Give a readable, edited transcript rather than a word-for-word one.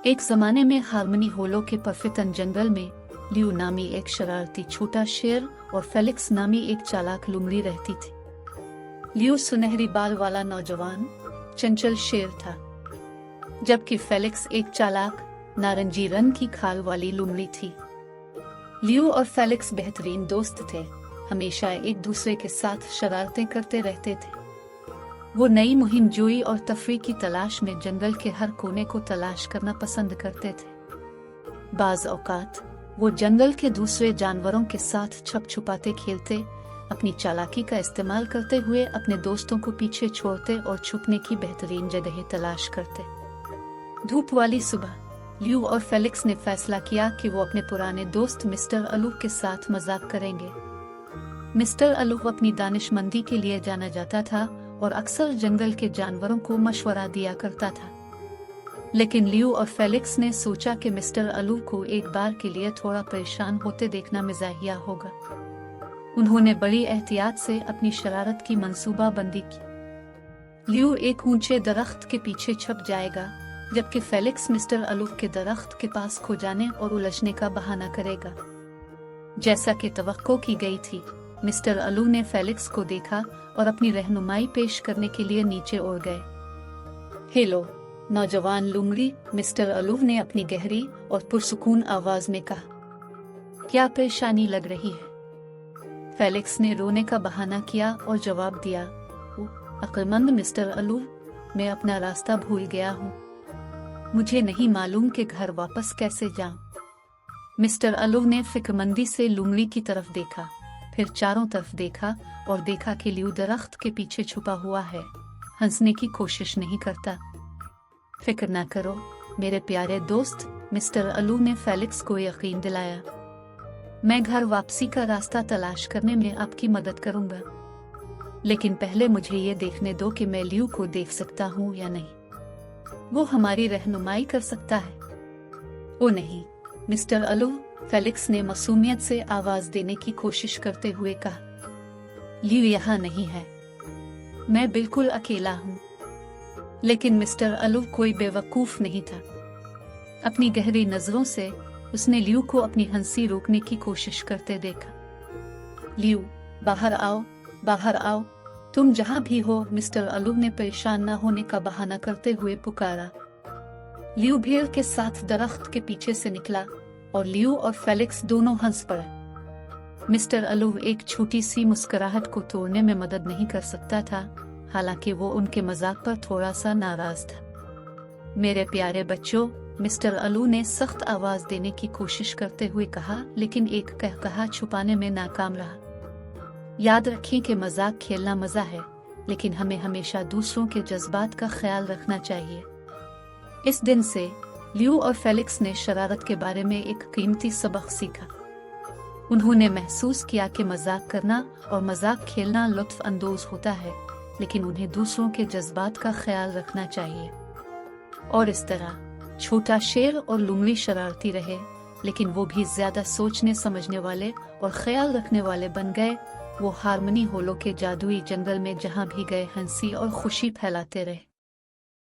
एक जमाने में हार्मनी होलो के परफेक्टन जंगल में लियू नामी एक शरारती छोटा शेर और फेलिक्स नामी एक चालाक लुमड़ी रहती थी। लियू सुनहरी बाल वाला नौजवान चंचल शेर था, जबकि फेलिक्स एक चालाक नारंगी रंग की खाल वाली लुमड़ी थी। लियू और फेलिक्स बेहतरीन दोस्त थे, हमेशा एक दूसरे के साथ शरारतें करते रहते थे। वो नई मुहिम जोई और तफरीह की तलाश में जंगल के हर कोने को तलाश करना पसंद करते थे। बाज औकात वो जंगल के दूसरे जानवरों के साथ छप छुपाते खेलते, अपनी चालाकी का इस्तेमाल करते हुए अपने दोस्तों को पीछे छोड़ते और छुपने की बेहतरीन जगहें तलाश करते। धूप वाली सुबह लियू और फेलिक्स ने फैसला किया कि वो अपने पुराने दोस्त मिस्टर अलूफ के साथ मजाक करेंगे। मिस्टर अलूफ अपनी दानिशमंदी के लिए जाना जाता था और अक्सर जंगल के जानवरों को मशवरा दिया करता था। लेकिन लियू और फेलिक्स ने सोचा कि मिस्टर अलूफ को एक बार के लिए थोड़ा परेशान होते देखना मज़ाहिया होगा। उन्होंने बड़ी एहतियात से अपनी शरारत की मंसूबाबंदी की। लियू एक ऊंचे दरख्त के पीछे छुप जाएगा, जबकि फेलिक्स मिस्टर अलूफ के दरख्त के पास खो जाने और उलझने का बहाना करेगा। जैसा कि तवक्को की गई थी, मिस्टर अलू ने फेलिक्स को देखा और अपनी रहनुमाई पेश करने के लिए नीचे उड़ गए। हेलो नौजवान लुमड़ी, मिस्टर अलू ने अपनी गहरी और पुरसुकून आवाज में कहा। क्या परेशानी लग रही है? फेलिक्स ने रोने का बहाना किया और जवाब दिया, अक्लमंद मिस्टर अलू, मैं अपना रास्ता भूल गया हूँ। मुझे नहीं मालूम कि घर वापस कैसे जाऊं। मिस्टर अलू ने फिक्रमंदी से लुमड़ी की तरफ देखा, फिर चारों तरफ देखा और देखा कि लियू दरख्त के पीछे छुपा हुआ है, हंसने की कोशिश नहीं करता। फिक्र ना करो मेरे प्यारे दोस्त, मिस्टर अलू ने फेलिक्स को यकीन दिलाया। मैं घर वापसी का रास्ता तलाश करने में आपकी मदद करूंगा, लेकिन पहले मुझे ये देखने दो कि मैं लियू को देख सकता हूँ या नहीं। वो हमारी रहनुमाई कर सकता है। ओ नहीं मिस्टर अलू, फेलिक्स ने मासूमियत से आवाज देने की कोशिश करते हुए कहा। लियू यहाँ नहीं है, मैं बिल्कुल अकेला हूँ। लेकिन मिस्टर अलू कोई बेवकूफ नहीं था। अपनी गहरी नजरों से उसने लियू को अपनी हंसी रोकने की कोशिश करते देखा। लियू बाहर आओ, बाहर आओ, तुम जहाँ भी हो, मिस्टर अलू ने परेशान न होने का बहाना करते हुए पुकारा। लियू भीड़ के साथ दरख्त के पीछे से निकला और लियू और फेलिक्स दोनों हंस पड़े। मिस्टर अलू एक छोटी सी मुस्कुराहट को तोड़ने में मदद नहीं कर सकता था, हालांकि वो उनके मजाक पर थोड़ा सा नाराज था। मेरे प्यारे बच्चों, मिस्टर अलू ने सख्त आवाज देने की कोशिश करते हुए कहा, लेकिन एक कहकहा छुपाने में नाकाम रहा। याद रखें कि मजाक खेलना मजा है, लेकिन हमें हमेशा दूसरों के जज्बात का ख्याल रखना चाहिए। इस दिन से लियू और फेलिक्स ने शरारत के बारे में एक कीमती सबक सीखा। उन्होंने महसूस किया कि मजाक करना और मजाक खेलना लुत्फ अंदोज होता है, लेकिन उन्हें दूसरों के जज्बात का ख्याल रखना चाहिए। और इस तरह छोटा शेर और लुमड़ी शरारती रहे, लेकिन वो भी ज्यादा सोचने समझने वाले और ख्याल रखने वाले बन गए। वो हार्मनी होलो के जादुई जंगल में जहाँ भी गए हंसी और खुशी फैलाते रहे।